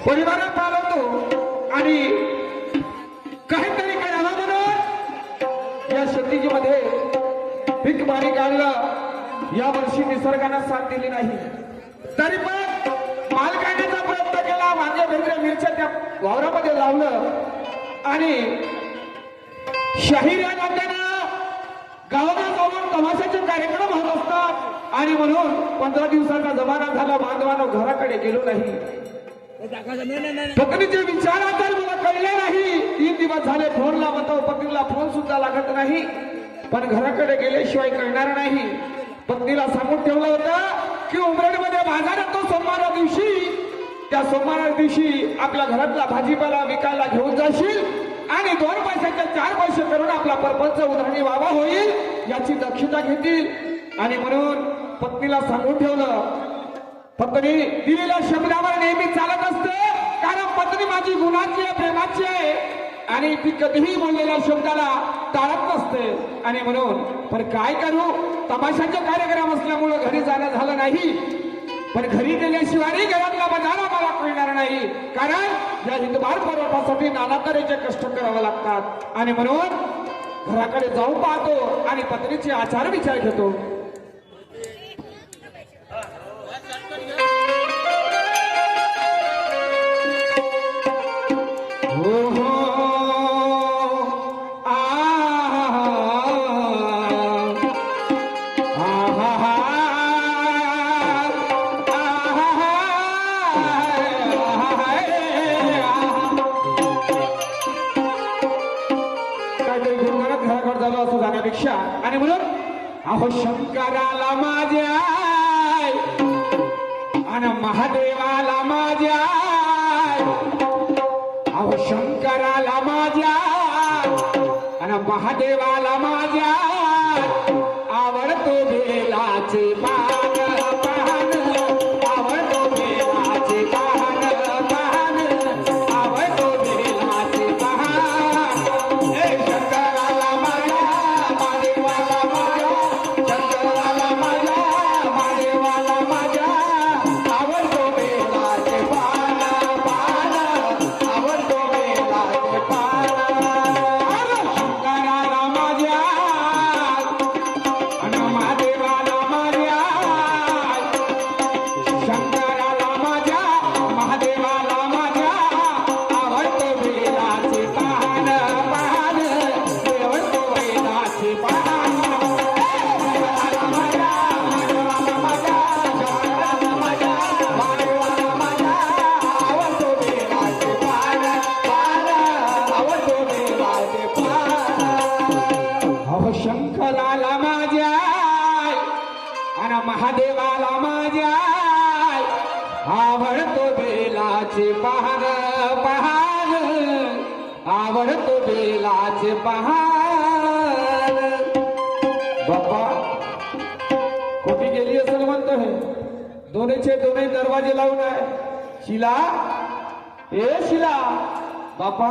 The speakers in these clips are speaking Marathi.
परिवार पालवतो आणि काहीतरी करावा म्हणून या शेतीमध्ये पीक पाणी काढलं। या वर्षी निसर्गाने साथ दिली नाही, तरी पण माल काढण्याचा प्रयत्न केला। वांगे भेंड्या मिरच्या त्या वावरामध्ये लावलं आणि शाहीर या नात्यानं गावागावावर तमाशाचे कार्यक्रम होत असतात आणि म्हणून 15 दिवसाचा जमाना झाला, बांधवानो घराकडे गेलो नाही। पत्नीचे विचार आता मला कळले नाही। 3 दिवस झाले फोन लावतो, पत्नीला फोन सुद्धा लागत नाही, पण घराकडे गेल्याशिवाय कळणार नाही। पत्नीला सांगून ठेवलं होतं की उमरेडमध्ये बाजार येतो सोमवार दिवशी, त्या सोमवार दिवशी आपल्या घरातला भाजीपाला विकायला घेऊन जाशील आणि 2 पैशाचे 4 पैसे करून आपला परपंच उधरणी व्हावा होईल याची दक्षता घेतील। आणि म्हणून पत्नीला सांगून ठेवलं। पत्नी दिलेल्या शब्दावर नेहमी चालत असते, कारण पत्नी माझी गुणाची आहे, प्रेमाची आहे आणि ती कधीही बोललेल्या शब्दाला टाळत नसते। आणि म्हणून पण काय करू, तमाशाचे कार्यक्रम असल्यामुळे घरी जाणं झालं नाही, पण घरी गेल्याशिवाय घरातला बाजार आम्हाला कळणार नाही, कारण या हिंदभार पर्वतासाठी नाना तऱ्हेचे कष्ट करावे लागतात। आणि म्हणून घराकडे जाऊन पाहतो आणि पत्नीचे आचार विचार घेतो। आणि म्हणून अहो शंकराला माझ्या आणि महादेवाला माझ्या, अहो शंकराला माझ्या आणि महादेवाला माझ्या आवडतो बेलाचे पान पान, आवडतो बेलाचे पान पान, आवडतो बेलाचे पान। हे शंकराला माझ्या, महादेवाला माझ्या, शंकराला माझ्या, महादेवाला माझ्या आवडतो बेलाचे पान पान, आवडतो बेलाचे पान। शंकराला माझ्या आणि महादेवाला माझ्या, शंकराला माझ्या, महादेवाला माझ्या आवडतो बेलाचे पान पान, आवडतो बेलाचे पान। शंकराला माझ्या, महादेवाला माझ्या, शंकराला माझ्या, महादेवाला माझ्या आवडतो बेलाचे पान पान, आवडतो बेलाचे पान। अहो शंकराला माझ्या आणि महादेवाला माझ्या आवडतो बेलाचे पान पान, आवडतो बेलाचे पान। बाप्पा कुठे गेली असेल म्हणतो हे, दोन्हीचे दोन्ही दरवाजे लावून आहे। शिला, ए शिला, बाप्पा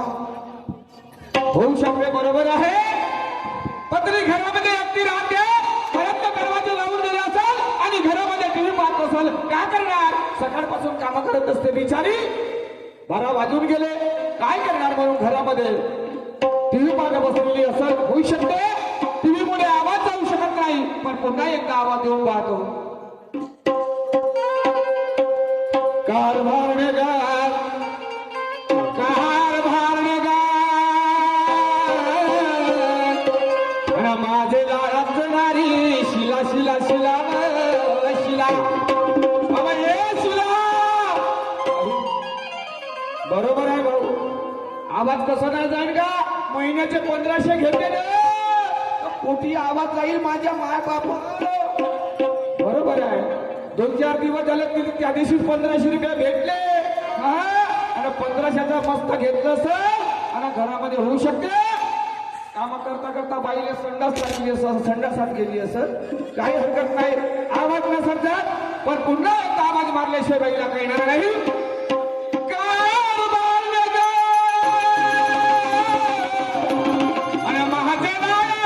होऊ शकते, बरोबर आहे। पत्नी घरामध्ये एकटी राहते, घरातले दरवाजे लावून दिले असेल आणि घरामध्ये टीव्ही पाहत असेल, काय करणार? सकाळपासून काम करत असते बिचारी, 12 वाजून गेले, काय करणार म्हणून घरामध्ये टीव्ही पाहत बसलेली असेल। होऊ शकते टीव्ही मुळे आवाज जाऊ शकत नाही, पण पुन्हा एकदा आवाज देऊन पाहतो। कारभार नगर, कारभार नगर आणि माझे लाडात नारी शिला शिला शिला शिला, बाबा ये शिला। बरोबर आहे भाऊ, आवाज कसा नाही जाईल का? महिन्याचे 1500 घेते ना, कोटी आवाज जाईल माझ्या माय बापा। बरोबर आहे, 2-4 दिवस झाले तिथे त्या दिवशी 1500 रुपये भेटले आणि 1500चा मस्त घेतलं असेल आणि घरामध्ये होऊ शकते काम करता करता बाईले संडास लागली असेल, संडासात गेली असेल, काही हरकत नाही, आवाज नसेल जात, पण पुन्हा एकदा आवाज मारल्याशिवाय बाईला कळणार नाही। आणि महादेवाला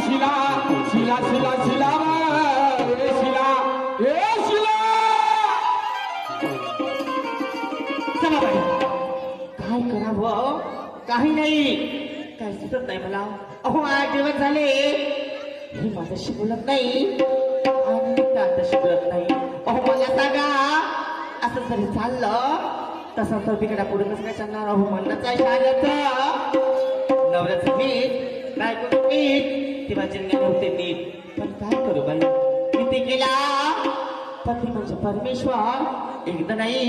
शिला शिला शिला शिला शिला, ए शिला सांगा बाई काय करावं काही नाही काय सुचत नाही मला अहो 8 दिवस झाले हे माझ्याशी बोलत नाही आणि मी त्याच्याशी बोलत नाही अहो मला सांगा असं जरी चाललं तसा तर बिकडा पुढे कसं काय चालणार अहो म्हणणंच आहे शाळेचं नवऱ्याचं मीठ बायकोचं मीठ ती माझी नव्हते नीट पण काय करू बाई मी ते केला पती म्हणजे परमेश्वर एकदा नाही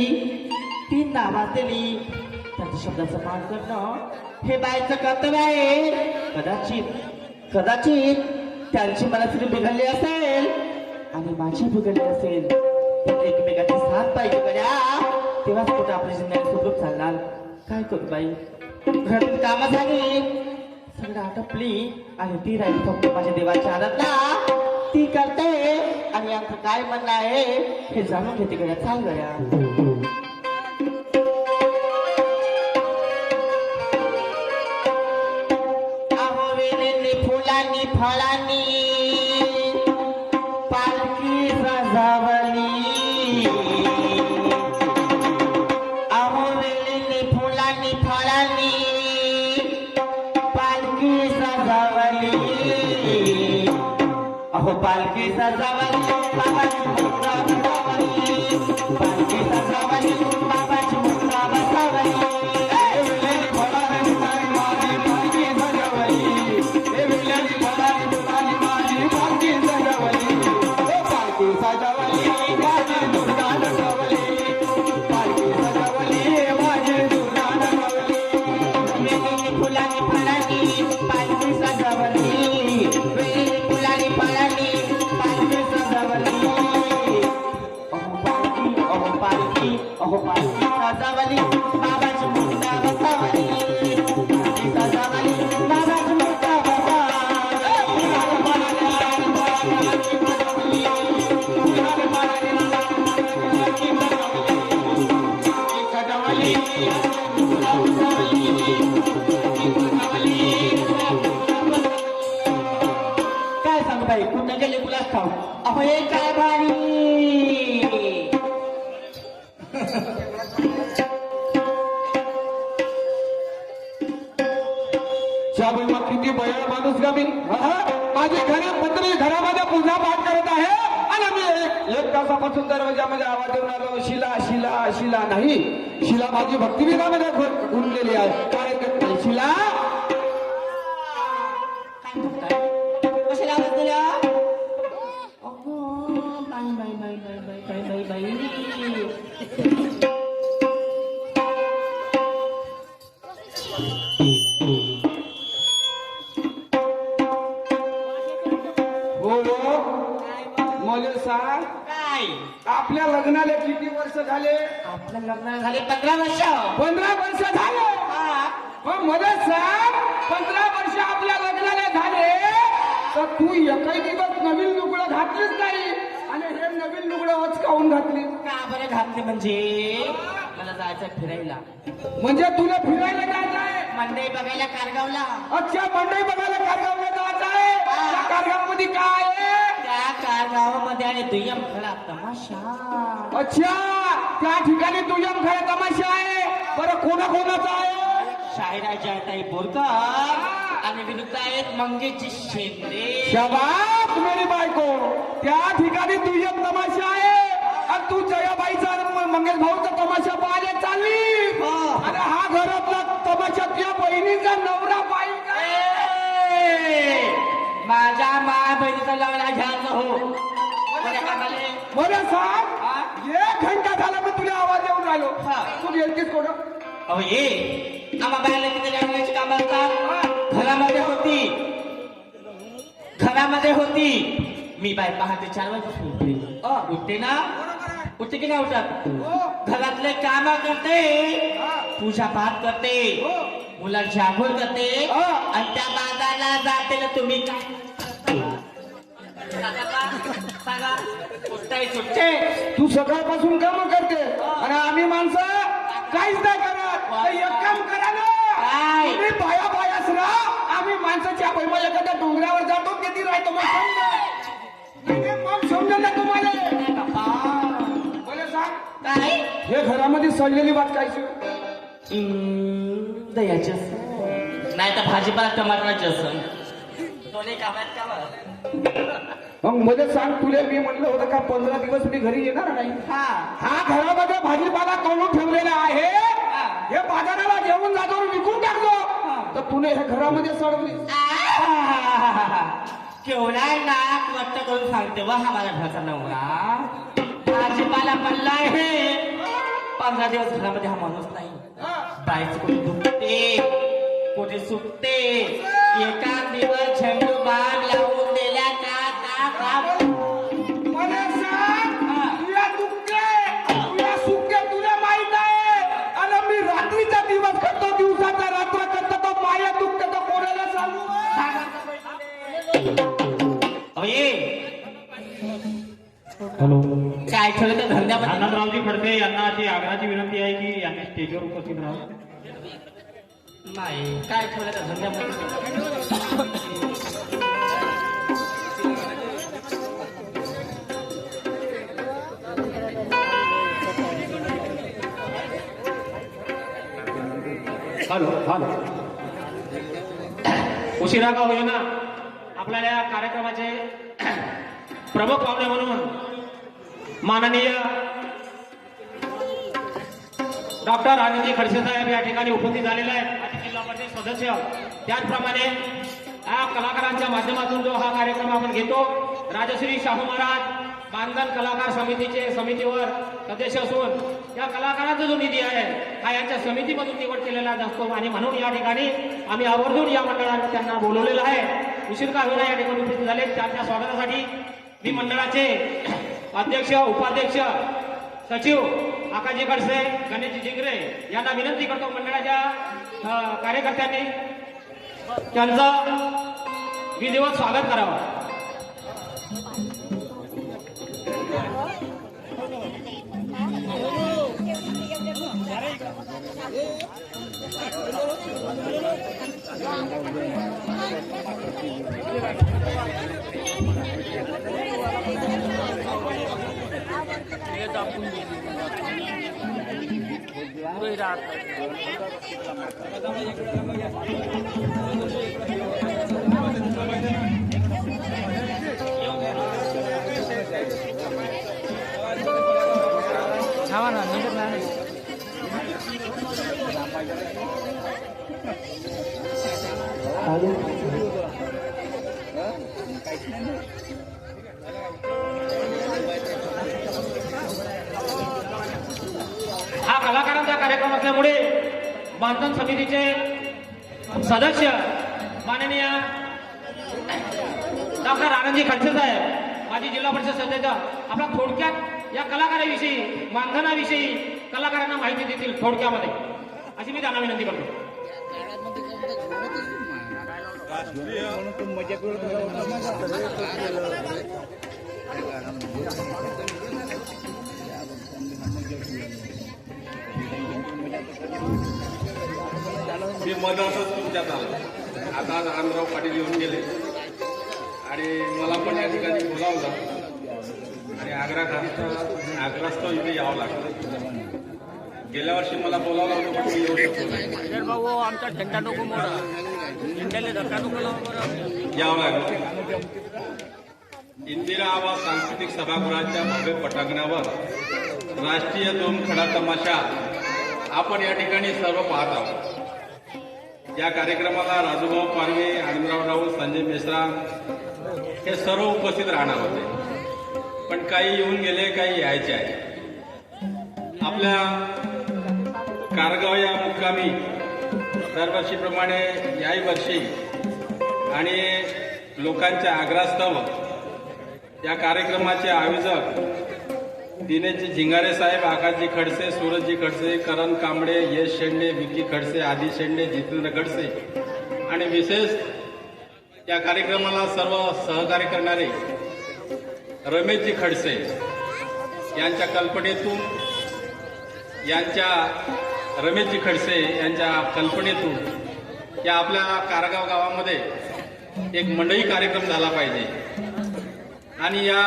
3 नावाज दिली त्यांच्या शब्दाचं मान करणं हे बायचं कर्तव्य आहे कदाचित त्यांची मनस्थिती बिघडली असेल आणि माझी बिघडली असेल पण एकमेकाची साथ पाहिजे गड्या तेव्हाच कुठं आपली जिंदगी सुखरूप चालणार काय करू बाई घरातून कामं झाली सगळं आटपली आणि ती राहिली फक्त माझ्या देवाच्या आराधना ती करते आणि आमचं काय म्हणणं आहे हे जाणून घेते गड्या चाल गड्या फुलांनी फळांनी पालखी सजावली अहो वेलीने फुलांनी फळांनी पालखी सजावली अहो पालखी सजावली बाबाची मुद्रा बसावली पालखी सजावली बाबाची मुद्रा बसावली काय सांगू बाई कुठं गेले तुला खाऊ अहो हे काय भारी मग किती बयाळ माणूस का मी माझे मंत्री घरामध्ये पूजा पाठ करत आहे आणि मी एक तासापासून दरवाजामध्ये आवाज देऊन आलो शिला शिला शिला नाही शिला माझी भक्तिविधामध्ये गुंतलेली आहे काय शिला कशाला आवाज दिला अगो बाई मला सांग काय आपल्या लग्नाला किती वर्ष झाले आपल्या लग्नाला झाले 15 वर्ष 15 वर्ष झाले पण मला सांग 15 वर्ष आपल्या लग्नाला झाले तर तू एकही दिवस नवीन लुगडं घातलीच नाही आणि हे नवीन लुगडं काऊन घातली का बरं घातले म्हणजे मला जायचं फिरायला म्हणजे तुला फिरायला जायचं आहे मंडई बघायला कारगावला अच्छा मंडई बघायला कारगावला जायचं आहे त्या कारगावमध्ये काय आहे त्या कारगावामध्ये आणि दुय्यम खडा तमाशा अच्छा त्या ठिकाणी दुय्यम खडा तमाशा आहे बरं कोणाचा आहे शाहिराजी ताई बोरकर आणि विरुद्ध आहेत मंगेशजी शेंद्रे शाबास मेरी बायको त्या ठिकाणी दुय्यम तमाशा आहे आणि तू जयाबाईचा मंगेश भाऊचा तमाशा पाहायला चालली आणि हा घरातला तमाशा त्या बहिणीचा नवरा पाहिजे माझ्या माय बहिणीचा लग्न घ्यायचं हो मला सांग 1 घंटा झाला मी तुला आवाज देऊन राहिलो तू गेलतीस कोण अहो ये आम्हा बायला किती लग्नाची कामं असतात घरामध्ये होती मी बाय पहाटे 4 वाजता उठते ना उठते की नाही उठत घरातले काम करते पूजा पाठ करते मुलांची आंघोळ करते आणि त्या बाजारला जाते ना तुम्ही काय सांगा सुटते तू सकाळपासून काम करते आणि आम्ही माणसं काहीच नाही करत एक काम करा ना तुम्ही बायास राहा आम्ही माणसाच्या बैमाला एखाद्या डोंगरावर जातो किती राहतो मग समजा ना तुम्हाला मला सांग काय हे घरामध्ये सडलेली भात खायची दह्याची असं नाही तर भाजीपाला टमाटराची असं दोन्ही कामात कामा मग मध्ये सांग तुले मी म्हणलं होतं का 15 दिवस मी घरी येणार नाही हा हा घरामध्ये भाजीपाला करून ठेवलेला आहे हे बाजाराला घेऊन जातो विकून टाकतो तर तुने हे घरामध्ये सडवली केवढा नाक वट्ट करून सांगते वा हा माझा घरचा नवरा भाजीपाला पडला आहे 15 दिवस घरामध्ये हा माणूस नाही बाईच कुठे दुखते कुठे सुटते एका दिवस झेंडू बाग लावून दिल्या का मला सांग तुला दुखते तुला सुखते तुला माहित आहे आणि मी रात्रीचा दिवस करतो दिवसाचा रात्र करतो तो माया दुखते तो कोणाला सांगू हॅलो काय ठेवलं तर धंद्यामध्ये आनंदरावजी खडसे यांना अशी आग्रहाची विनंती आहे की यांनी स्टेजवर उपस्थित राहावं. नाही काय ठेवलं तर धंद्यामध्ये हॅलो हॅलो उशिरा का होईना आपल्याला या कार्यक्रमाचे प्रमुख पाहुणे म्हणून माननीय डॉक्टर आनंदजी खडसे साहेब या ठिकाणी उपस्थित झालेले आहेत माजी जिल्हा परिषद सदस्य त्याचप्रमाणे या कलाकारांच्या माध्यमातून जो हा कार्यक्रम आपण घेतो राजश्री शाहू महाराज मानधन कलाकार समितीवर सदस्य असून या कलाकारांचा जो निधी आहे हा यांच्या समितीमधून निवड केलेला असतो आणि म्हणून या ठिकाणी आम्ही आवर्जून या मंडळाने त्यांना बोलवलेलं आहे उशीर का होईना या ठिकाणी उपस्थित झाले त्यांच्या स्वागतासाठी मी मंडळाचे अध्यक्ष उपाध्यक्ष सचिव आकाजी खडसे गणेशजी जिंगरे यांना विनंती करतो मंडळाच्या कार्यकर्त्यांनी त्यांचं विधिवत स्वागत करावं. हा कलाकारांचा कार्यक्रम असल्यामुळे बांधन समितीचे सदस्य माननीय डॉक्टर आनंदजी खडसे साहेब माजी जिल्हा परिषद सदस्य आपला थोडक्यात या कलाकाराविषयी मानधनाविषयी कलाकारांना माहिती देतील थोडक्यामध्ये अशी मी त्यांना विनंती करतो. मी मधातच तुमच्यात आलो. आता आज रामराव पाटील येऊन गेले आणि मला पण या ठिकाणी बोलावलं आणि आग्रहास्तव इथे यावं लागलं. गेल्या वर्षी मला बोलावलं होतं पण मी येऊ शकतो नाही. भाऊ आमचा झेंडा नको मोडा झेंड्याला धक्का नको लावू यावं लागलं. इंदिरा आवास सांस्कृतिक सभागृहाच्या भव्य पटांगणावर राष्ट्रीय दोनखडा तमाशा आपण या ठिकाणी सर्व पाहत आहोत. या कार्यक्रमाला राजूभाऊ पारवे, आनंदराव राऊत, संजय मेश्राम हे सर्व उपस्थित राहणार होते पण काही येऊन गेले काही यायचे आहे. आपल्या कारगाव या मुक्कामी दरवर्षीप्रमाणे याही वर्षी आणि लोकांच्या आग्रहास्तव या कार्यक्रमाचे आयोजक दिनेशजी झिंगारे साहेब, आकाशजी खडसे, सूरजजी खडसे, करण कांबळे, यश शेंडे, विकी खडसे, आदी शेंडे, जितेंद्र खडसे आणि विशेष या कार्यक्रमाला सर्व सहकार्य करणारे रमेशजी खडसे यांच्या कल्पनेतून रमेशजी खडसे यांच्या कल्पनेतून या आपल्या कारगाव गावामध्ये एक मंडई कार्यक्रम झाला पाहिजे आणि या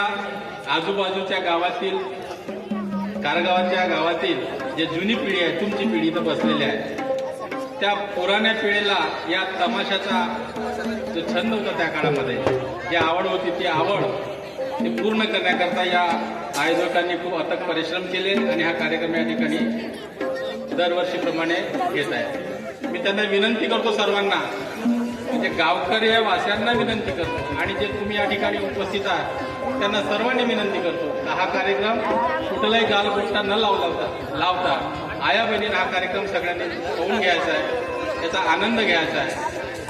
आजूबाजूच्या गावातील कारगावाच्या गावातील जे जुनी पिढी आहे, तुमची पिढी इथं बसलेली आहे, त्या पुराण्या पिढीला या तमाशाचा जो छंद होता त्या काळामध्ये, जी आवड होती, ती आवड ती पूर्ण करण्याकरता या आयोजकांनी खूप अथक परिश्रम केले आणि हा कार्यक्रम या ठिकाणी दरवर्षीप्रमाणे घेत आहे. मी त्यांना विनंती करतो सर्वांना, म्हणजे गावकरी या वासियांना विनंती करतो आणि जे तुम्ही या ठिकाणी उपस्थित आहात त्यांना सर्वांनी विनंती करतो की हा कार्यक्रम कुठलाही गालबोटा न लावता आया बहिणींना हा कार्यक्रम सगळ्यांनी होऊन घ्यायचा आहे, त्याचा आनंद घ्यायचा आहे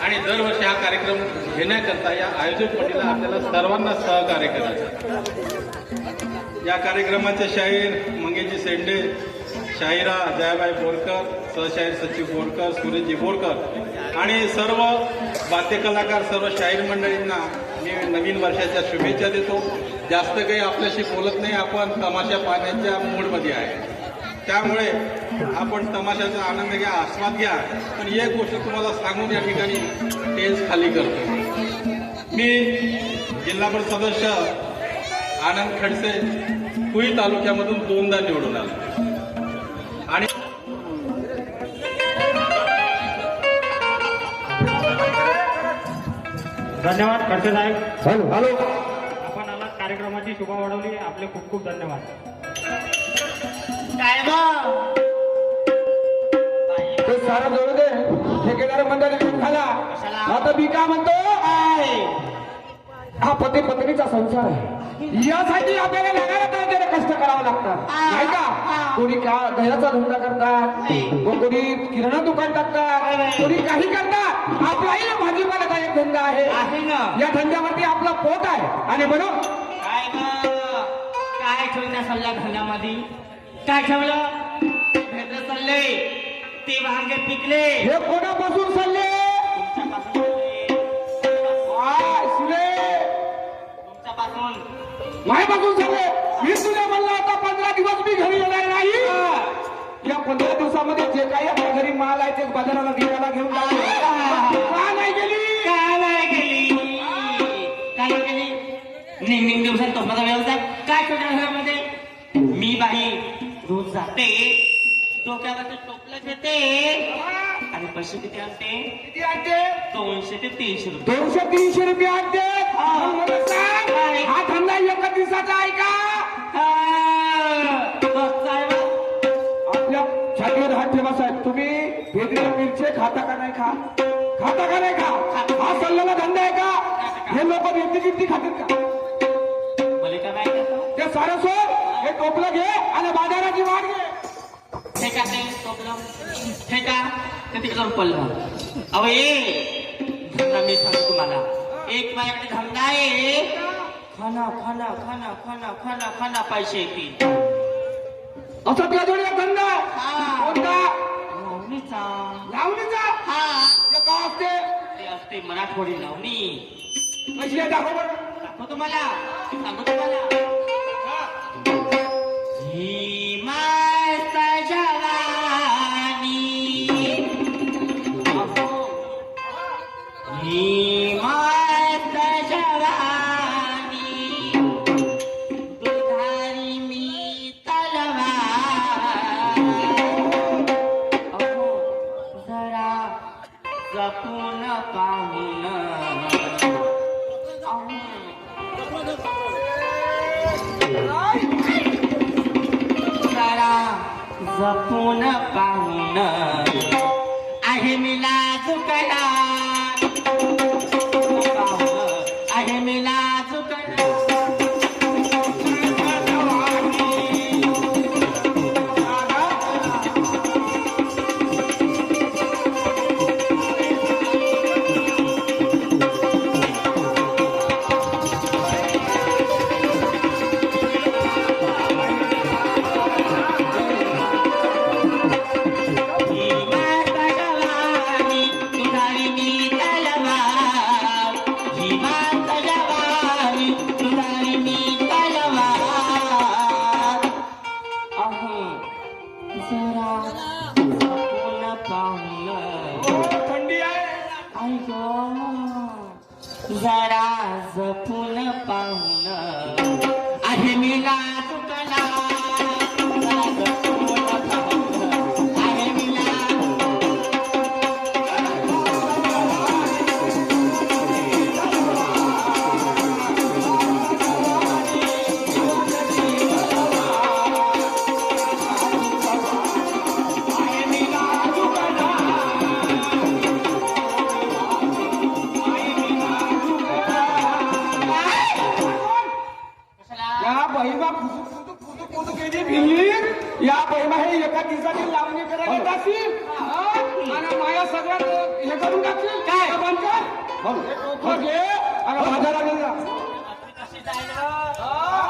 आणि दरवर्षी हा कार्यक्रम घेण्याकरता या आयोजक मंडळीला आपल्याला सर्वांना सहकार्य करायचं आहे. या कार्यक्रमाचे शाहीर मंगेशजी सेंडे, शाहिरा जयाबाई बोरकर, सहशाहीर सचिव बोरकर, सुरेशजी बोरकर आणि सर्व वाद्य कलाकार, सर्व शाहीर मंडळींना मी नवीन वर्षाच्या शुभेच्छा देतो. जास्त काही आपल्याशी बोलत नाही, आपण तमाशा पाहण्याच्या मूडमध्ये आहे, त्यामुळे आपण तमाशाचा आनंद घ्या, आस्वाद घ्या. पण एक गोष्ट तुम्हाला सांगून या ठिकाणी टेन्स खाली करतो. मी जिल्हा परिषद सदस्य आनंद खडसे कुई तालुक्यामधून 2दा निवडून आलो आणि धन्यवाद खडसे साहेब. हॅलो हॅलो, आपण आला कार्यक्रमाची शोभा वाढवली. आपले खूप खूप धन्यवाद. काय मग ते सारं जोडू दे. ठेकेदार मंडळी घेऊन खाला. आता मी काय म्हणतो, हा पती पत्नीचा संसार आहे, यासाठी आपल्याला लगातार कष्ट करावं लागतात, नाही का? कोणी का दह्याचा धंदा करतात, कोणी किराणा दुकान टाकतात, कोणी काही करतात. आपलाही भाजीपाल्याचा एक धंदा आहे, ना या धंद्यावरती आपला पोट आहे. आणि म्हणून काय मग काय ठेवलं सल्ला धंद्यामध्ये? काय ठेवलं? भेटलं चालले ते वांगे पिकले हे कोणापासून चालले? तुमच्यापासून मायपासून चालले. मी तुला म्हणलं आता 15 दिवस मी घरी येणार नाही. या 15 दिवसामध्ये जे काही आपल्या घरी माल आहे ते बाजाराला विकायला घेऊन जातो. का नाही गेली? काय नाही गेली? काय नाही गेली? निम्मिंग दिवसात तो माझा व्यवसाय काय ठेवलं घरामध्ये? मी बाई रोज जाते, डोक्यावरती टोपलं घेते आणि पैसे किती आणते? किती आणते? 200 ते 300 रुपये. 200-300 रुपये आणते. मग मला सांग, हा धंदा एका दिवसाचा आहे का? आपल्या छातीवर हात ठेवा साहेब. तुम्ही भेदलेले मिरचे खाता का नाही खाता का नाही हा सल्ल्याला धंदा आहे का? हे लोक किती खातील का? बोले का बाई करतो? ते सारं सोड, हे टोपलं घे आणि बाजाराची वाट घे. ठेका ते टोपलं ठेका ते तिकडे जाऊन पडलं. अहो ये धंदा मी सांगतो तुम्हाला, एक माझ्याकडे धंदा आहे, खाना खाना खाना खाना खाना खाना पैसे येतील. असं तुला जोडी धंदा हा. कोणता? लावणीचा. लावणीचा? हा ते का असते? ते असते मराठवाडी लावणी. कशी आहे दाखव बरं. दाखव तुम्हाला, सांगतो तुम्हाला. ही मस्त जवानी, अहो, ही मस्त जवानी, दुधारी मी तलवार, अहो, जरा जपून पाहून, अहो, जरा जपून पाहून आहे मी लाजुकला, आहे मी लाजुकला. थंडी आहे. जरा जपून पाहून आहे मी लाजुकला. गावाची लावणी करायला जाशील हा? आणि माया सगळ्यात हे करून टाकशील काय बंद कर हे डोकं घे आणि बाजारात जा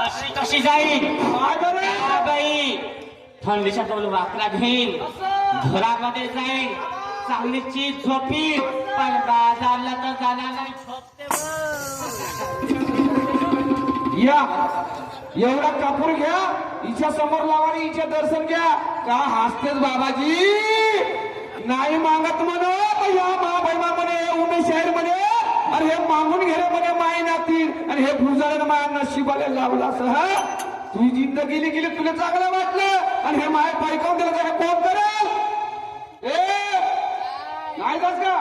अशी कशी जाईल काय बरं? हा बाई थंडीच्या डोल वाकला घेईल घरामध्ये जाईल चांगली चीज झोपी पण बाजारला तर जाणार नाही झोपते या एवढा कापूर घ्या हिच्या समोर लावा आणि हिचे दर्शन घ्या का हसतेच बाबाजी नाही मागत म्हणे तर या महाभैमा म्हणे उमेश शाहीर म्हणे अरे हे मागून घे रे म्हणे माय नातील आणि हे फुलझाडानं माझ्या नशिबाला लावला असं तुझी जिंदगी गेली तुला चांगलं वाटलं आणि हे माय पायकावून दिलं तर हे कोण करेल ए नाही जास का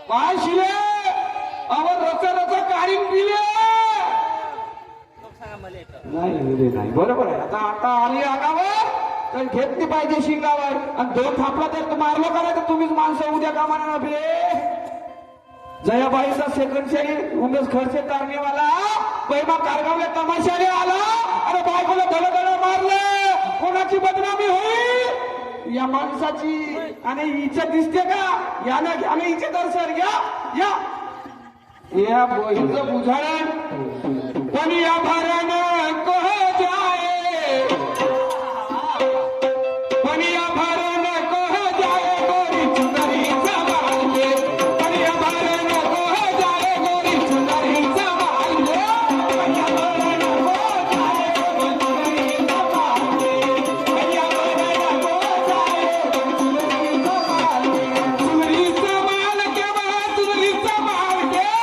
पाय शिले अवर रच काढीन पिले नाही बरोबर आहे आता आता आली अंगावर तर घेतली पाहिजे शिंगावर आणि दोन थापला तर मारलो का नाही तर तुम्हीच माणसं उद्या कामाला ना बे जयाबाईचा सेकंड शाहीर उमेश खडसे तारणेवाला बैमा कारगावला तमाशाने आला आणि बायकोला धडधड मारलं कोणाची बदनामी होईल या माणसाची आणि हिचं दिसते का यानं आणि हिचे दर्शन घ्या या हिचं बुझाळण पण या भारानं कह जाए पण या भारानं कह जाए गोरी चुनरी संभाल के पण या भारानं कह जाए गोरी चुनरी संभाल के पण या भारानं कह जाए गोरी चुनरी संभाल के पण या भारानं कह जाए गोरी चुनरी संभाल के चुनरी संभाल के चुनरी संभाल के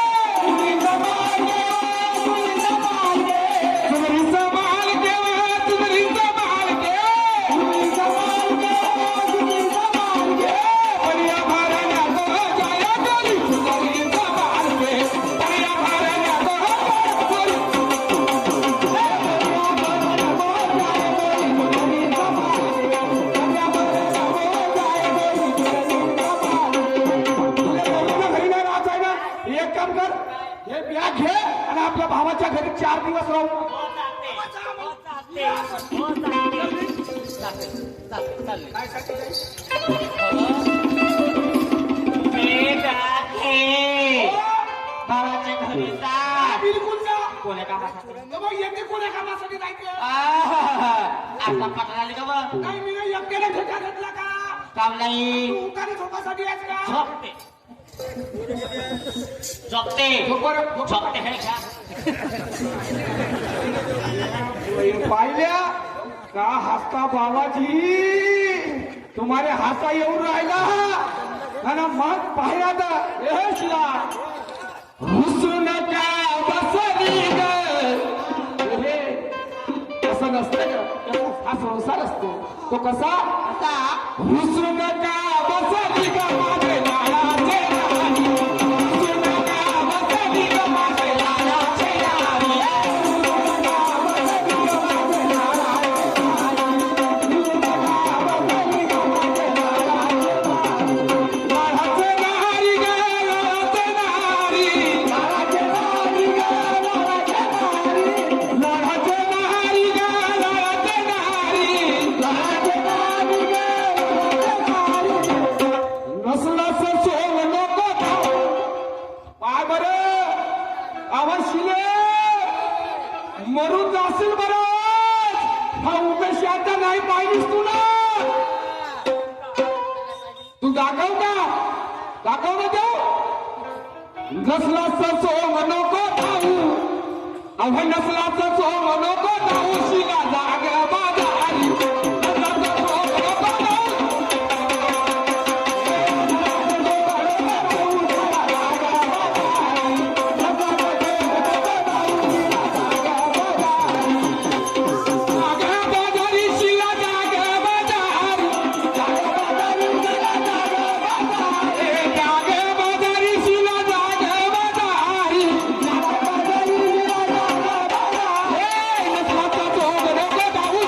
एक काम कर हे बॅग घे आणि आपल्या भावाच्या घरी 4 दिवस राहू भावाच्या घरी जा बिलकुल जा कोण्या कामासाठी मग येते कोण्या कामासाठी जायचं आता पटण आली का बघ नाही मी नाही एकट्याने ठेका घेतला का काम नाही तू उतारे झोपासाठी आहेस का झोपते झोपते झोपते हे का पाहिल्या का हसता बाबाजी तुम्हाला हसा येऊन राहिला आणि मग पाहिला तर हे शिला हुसून का बसली ग हे कसं नसतं का हा संसार असतो तो कसा आता हुसून का बसली ग माझे लाडाचे राणी हुसून का बसली ग माझे लाडाचे राणी मरून जाशील बरं हा उमेश आता नाही पाहिलीस तुला तू दाखव ना देऊ नसलाचं सोंग नको धावू अव नसलाचं सोंग नको धावू शिला जाग बाजारी नसलाचं सोंग नको धावू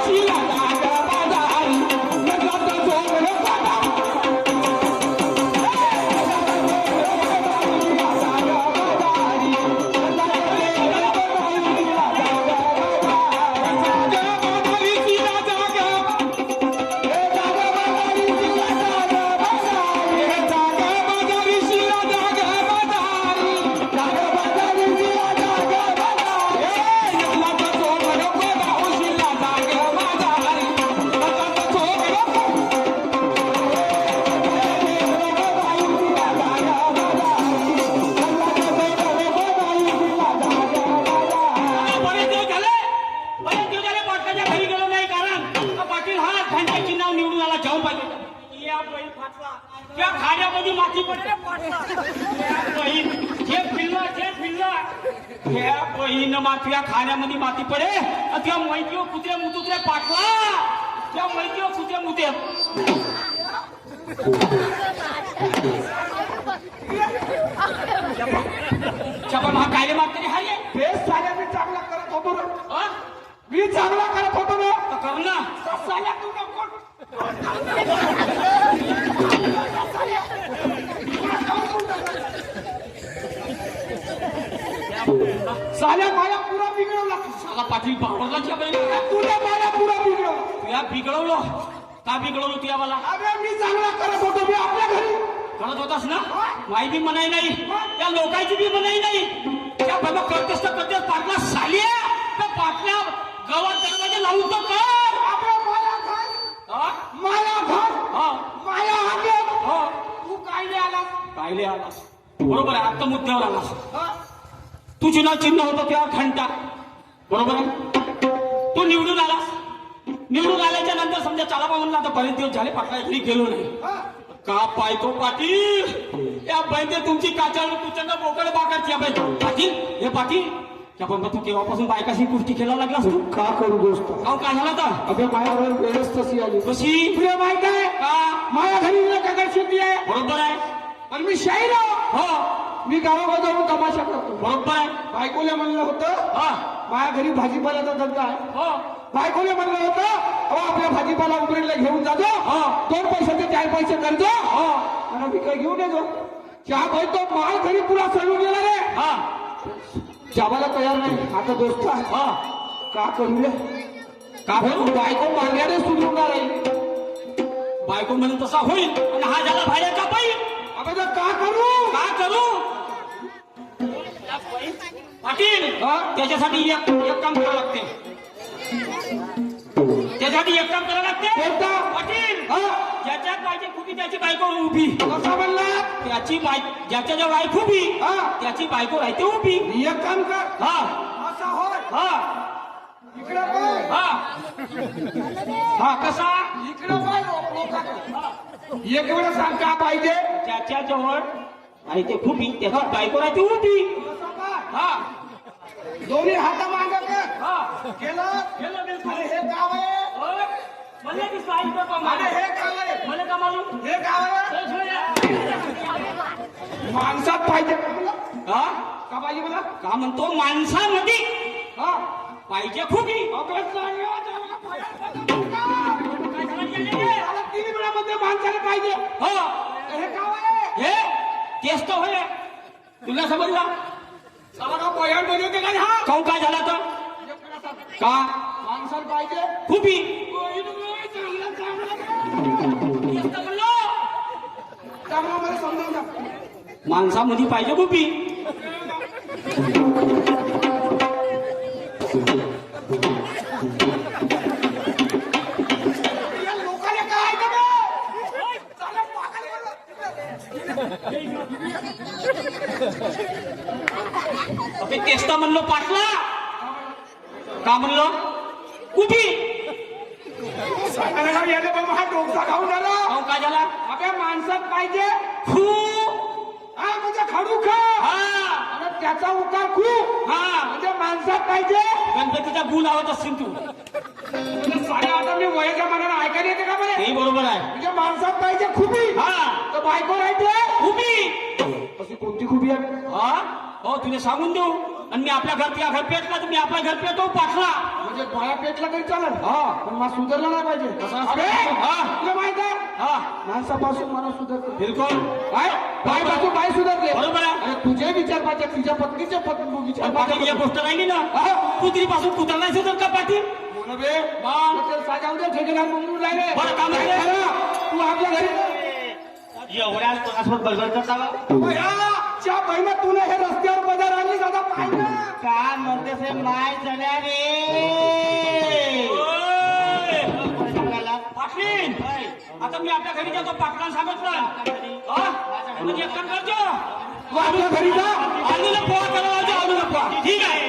त्या बैल फाटला त्या खाण्यामध्ये माती पडले फाटला त्या बैल जे फिरलं त्या बहीण मातीया खाण्यामध्ये माती पडे आणि त्या मैत्रीवर कुत्रे मुतुत्रे पाटला त्या मैत्रीवर कुत्रे मुते चपा हा कायले मागते रे हाय बेस साल्या मी चांगला करत होतो ना हा? मी चांगला करत होतो ना तर कर ना साल्या तू नको साल्या माया पुरा बिघडवला साला पाटील बावरला त्या बैल तुला माया पुरा बिघडवला तुया बिघडवलं का बिघडवलं तुया मला अबे मी चांगला करत होतो मी आपल्या घरी करत होतास ना माई बी म्हणाई नाही त्या लोकांची बी म्हणाई नाही त्या बाबा करतेस तर करतेस पाटला सालिया त्या पाटल्या गावात दरवाजे लावून तर कर अबे माया घर हा? माया घर हा. माया आगे हो. तू काय आला कायले आलास बरोबर आहे आता मुद्द्यावर आलास तू चिन्ह चिन्ह होतं त्या घंटा बरोबर आहे तू निवडून आलास निवडून आल्याच्या नंतर समजा चला बा म्हणला आता बरेच दिवस झाले पाटला घरी गेलो नाही का पायतो पाटील या बंदे तुमची काचाळ कुचंड बोकड बाकाची पाटील हे पाटील त्या पण तू केव्हापासून बायकाशी कुस्ती खेळायला लागलास तू का करू दोस्त अहो काय झाला तर अबे माझ्यावर वेळच तशी आली कशी तुला माहित आहे का माझ्या घरी कागद शेती आहे बरोबर आहे पण मी शाहीर आहे. हो मी गावामध्ये जाऊन तमाशा करतो बरोबर आहे बायकोले म्हणलं होतं हा माझ्या घरी भाजीपाल्याचा धंदा आहे हो बायकोले म्हणलं होतं अहो आपल्या भाजीपाला उमरेला घेऊन जातो हा. 2 पैशाचे 4 पैसे करतो हो आणि मी काय घेऊन येतो चहा तो माल घरी पुरा सळून गेला रे हा चहाला तयार नाही आता दोस्त हा का करू रे का हो, बायको मारण्याने सुधरणार आहे बायको म्हणून तसा होईल आणि हा झाला भाड्याचा बैल अबे तर का करू काय करू पाटील हा? त्याच्यासाठी एक काम करावं लागते त्यासाठी एक काम करावं लागते कोणता? पाटील हा? ज्याच्यात पाहिजे खुबी त्याची बायको उभी कसा म्हणला त्याची ज्याच्या जवळ आहे खुबी हा त्याची बायको राहते उभी एक काम कर हा असा होय हा इकडे पाय हा हा कसा इकडे पाय लोकांकडे. एक वेळा सांग का पाहिजे ज्याच्या जवळ आहे ते खुबी त्याची बायको राहते उभी कसा पाय? हा दोन्ही हात माग कर हा केलं गेलो बिलकुल अरे हे गाव आहे ओय, मला की साईड करतो अरे मला हे गाव आहे मला का मालूम हे गाव आहे चल छोड्या. माणसात पाहिजे का तुला? हा का पाहिजे मला का म्हणतो माणसामध्ये हा पाहिजे खुबी अबे चांगलं काय झालं गेले रे? त्याला 3 वेळामध्ये माणसाला पाहिजे हो हे गाव आहे हे तेच तर होय तुला समजला सगळा बयान बनवते का हा काऊ काय झाला तर एक वेळा सांग. का माणसाला पाहिजे खुबी चांगलं तेच तर म्हणलो चांगलं मला समजावून टाक माणसामध्ये पाहिजे खुबी या लोकांना काय ऐका बे? चांगलं पागायला अबे तेच तर म्हणलो पाटला का म्हणलो खुबी सांगायला काय याने बाबा हा डोकसा खाऊन झाला काऊ काय झाला अबे माणसात पाहिजे खू हा म्हणजे खडू खा हा आणि त्याचा उकार खू हा म्हणजे माणसात पाहिजे गणपतीचा गुण लावत असतील तू म्हणजे साडे आता मी वयाच्या मनानं ऐकायला येते का बरे हे बरोबर आहे म्हणजे माणसात पाहिजे खुबी हा तर बायको राहते खुबी अशी कोणती खुबी आहे हा हो तुला सांगून देऊ आणि मी आपल्या घर पेटला तर मी आपल्या घर पेटतो पाठला म्हणजे बाया पेटला तरी चालेल हा पण मला सुधारला नाही पाहिजे कसं? अबे, हा. तुला माहित आहे हा माणसापासून माणूस सुधारतो बिलकुल काय बायपासून बाय सुधारते बरोबर आहे. अरे तुझे विचार पाहिजे तुझ्या पत्नीचे विचार पाटील पाहिजे या गोष्ट राहिली ना हा. कुत्रीपासून कुत्रा नाही सुधर का पाटील बोल बे साजावून दे ठेकेदार म्हणून राहिले बरं, काम आहे. काय करा? तू आपल्या घरी एवढ्या कोणासोबत बडबड करता च्या बहिणा तुला हे रस्त्यावर बाजार आणली दादा पाहिजे का म्हणते से माय चण्या रे पाटील आता मी आपल्या घरी जातो पाटला सांगितलं हा? म्हणजे एक काम करतो तू आपल्या घरी जा आलूला पोहा करायला आलूला पोहा ठीक आहे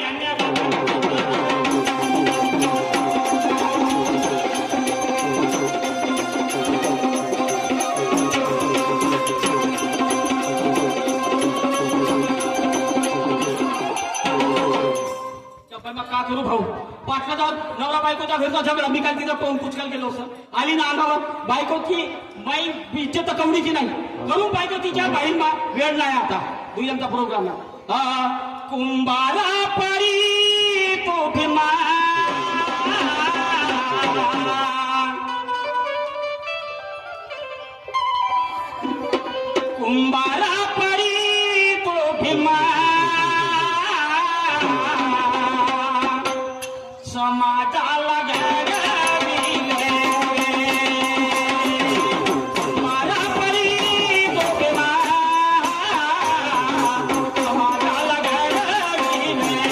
भाऊ पाटला जाऊन नवरा बायकोच्या घरचा झगडा मी काय तिथं पाहून पुचकाल केलं होतं आली ना अंगावर बायकोची बाई इज्जत कवडीची नाही करून बायको तिच्या बाईंना वेळ नाही आता दुय्यमचा प्रोग्राम कुंभारा परी तो भीमा कुंभारा परी तो भीमा समाजाला घडविले कुंभारा परी तो भीमा समाजाला घडविले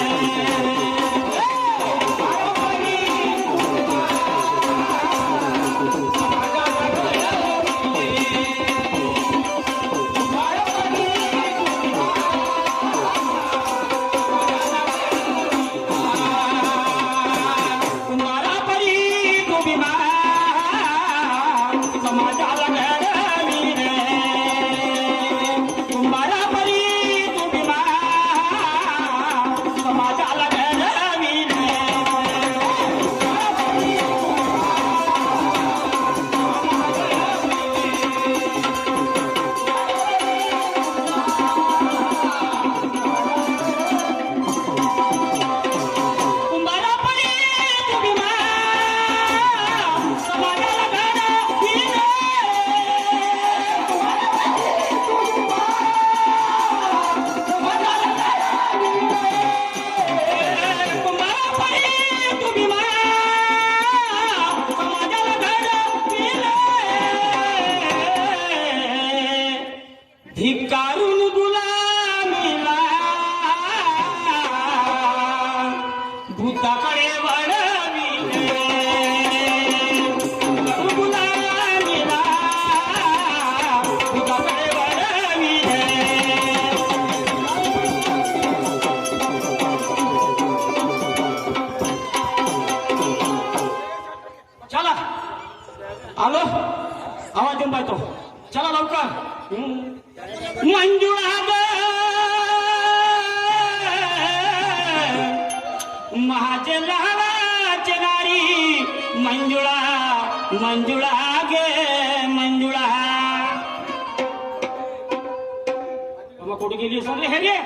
धिक्कारून गुलामीला भूताकडे वळविले गुलामीला भूताकडे वळविले चला आलो आवाज देऊन पाहतो चला लवकर मंजुळा ग माझे लहानाचे नारी मंजुळा मंजुळा गे मंजुळा मग कुठे गेली सर हे रे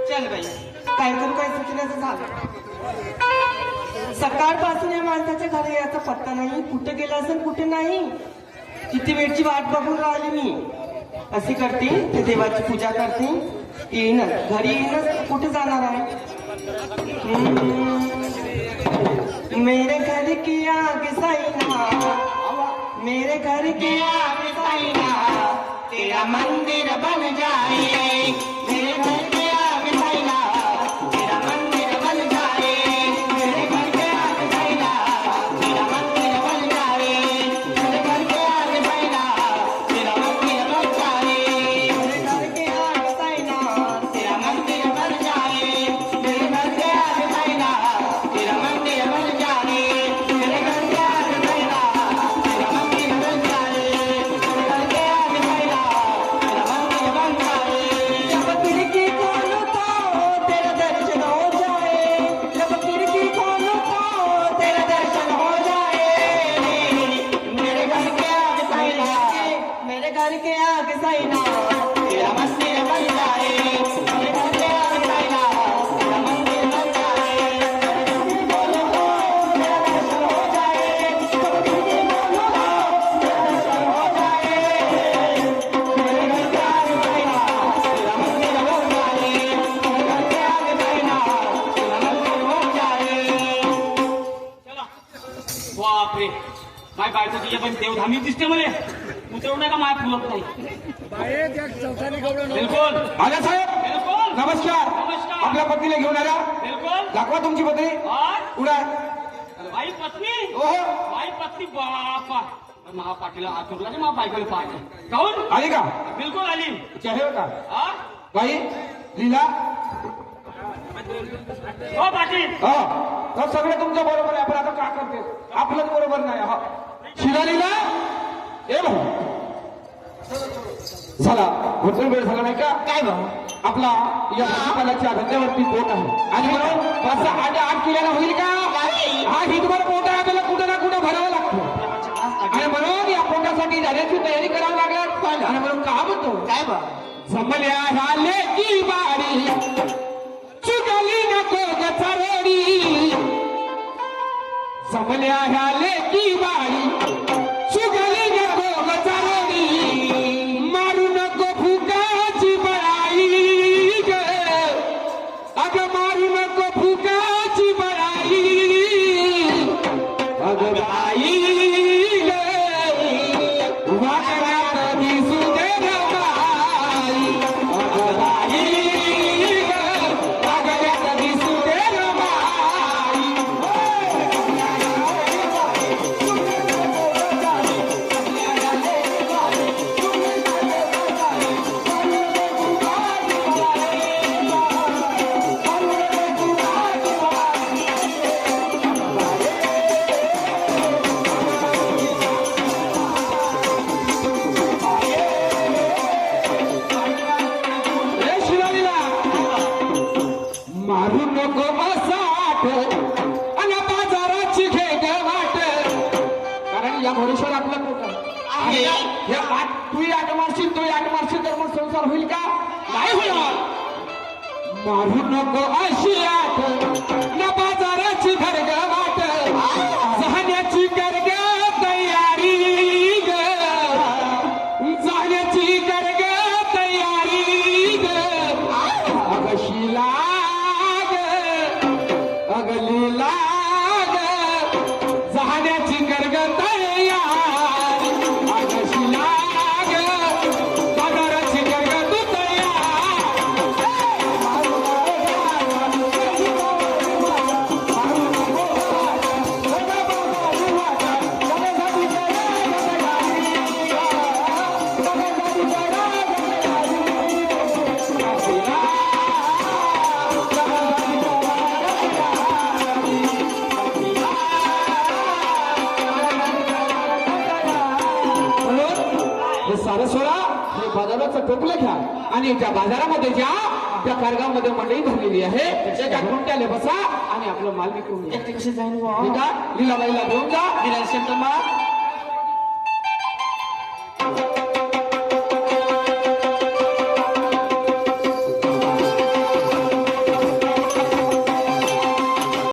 चल बाई काय करू काय चुकीचं झालं सकाळपासून या माणसाच्या घरी याचा पत्ता नाही कुठे गेला असेल कुठे नाही किती वेळची वाट बघून राहिली मी अशी करते ते देवाची पूजा करते येईनच घरी येईनच कुठे जाणार आहे मेरे घर की आग साईना मेरे घर की आग साईना तेरा मंदिर बन जाए मेरे घर की आग साईना तेरा मंदिर बन जाए मेरे घर की आग साईना तेरा मंदिर बन जाए मेरे घर की आग साईना तेरा मंदिर बन जाए मेरे घर की आग साईना तेरा मंदिर बन जाए मेरे घर की आग साईना तेरा मंदिर बन जाए मेरे घर की आग साईना तेरा मंदिर बन जाए मेरे घर की आग साईना तेरा मंदिर बन जाए जब खिड़की खोलूं तो तेरा दर्शन हो जाए जब खिड़की खोलूं तो तेरा दर्शन हो जाए मेरे घर के आग साईना मेरे घर के आग साईना तेरा मंदिर बन जाए मेरे घर के आग साईना तेरा मंदिर बन जाए खिड़की खोलूं तो तेरा दर्शन हो जाए जब खिड़की खोलूं तो तेरा दर्शन हो जाए मेरे घर के आग साईना तेरा मंदिर बन जाए मेरे घर के आग साईना तेरा मंदिर बन जाए चला बापरे काय बायको तुझ्या पण देवधामी दिसते मला उतरवू नका माय फुलत नाही बिलकुल बाळासाहेब बिलकुल नमस्कार नमस्कार. आपल्या पत्नीला घेऊन आला बिलकुल दाखवा तुमची पत्नी और पुढे बाई पत्नी ओहो बाई पत्नी बापा महापाटीला आतुरला महा बायकोला पाहिजे काहून आली का बिलकुल आली चेहरे का हा बाई लीला हो पाटील हा तर सगळं तुमचं बरोबर आहे पण आता का करते आपलंच बरोबर नाही हा शिला लीला ए भाऊ झाला भरपूर वेळ झाला नाही का काय भाऊ आपला या भाजीपाल्याच्या धंद्यावरती पोट आहे आणि म्हणून 5-8 किलोला होईल का नाही. हा हितभर पोट आहे आपल्याला कुठं ना कुठं भरावं लागतं आणि म्हणून या पोटासाठी जाण्याची तयारी करावी लागेल आणि म्हणून का म्हणतो काय बा जमल्या ह्या लेकी बारी चुकली नको गचारोडी जमल्या ह्या लेकी बारी चुकली नको गचारोडी मारू नको फुकाची बळाई ग अग मारू नको फुकाची बळाई अग बाई ग वाकड्यात दिसू दे ग बाई अग बाई ग वाकड्यात दिसू दे ग बाई रे शिवाजीला मारू नको असाठ आणि बाजाराची घे ग वाट कारण या भरोश्यावर आपलं पोट आहे आणि या आठ तू आठ मारशील तू आठ मारशील तर मग संसार होईल का नाही होणार मारू नको अशी आठ न बाजाराची घर ग वाट जाण्याची कर ग तयारी ग जाण्याची कर ग तयारी ग अग शिला ग अग लीला ग जाण्याची कर ग तयारी अग शिला ग बाजाराची कर ग तू तयार हे सारं सोडा हे बाजाराचं टोपलं घ्या आणि त्या बाजारामध्ये ज्या त्या कारगामध्ये मंडळी भरलेली आहे त्याच्या गुंट्याले बसा आणि आपलं माल विकून घ्या एकटे कसे जाईन बा ठीक आहे लीलाबाईला घेऊन जा दिला असेल तर मग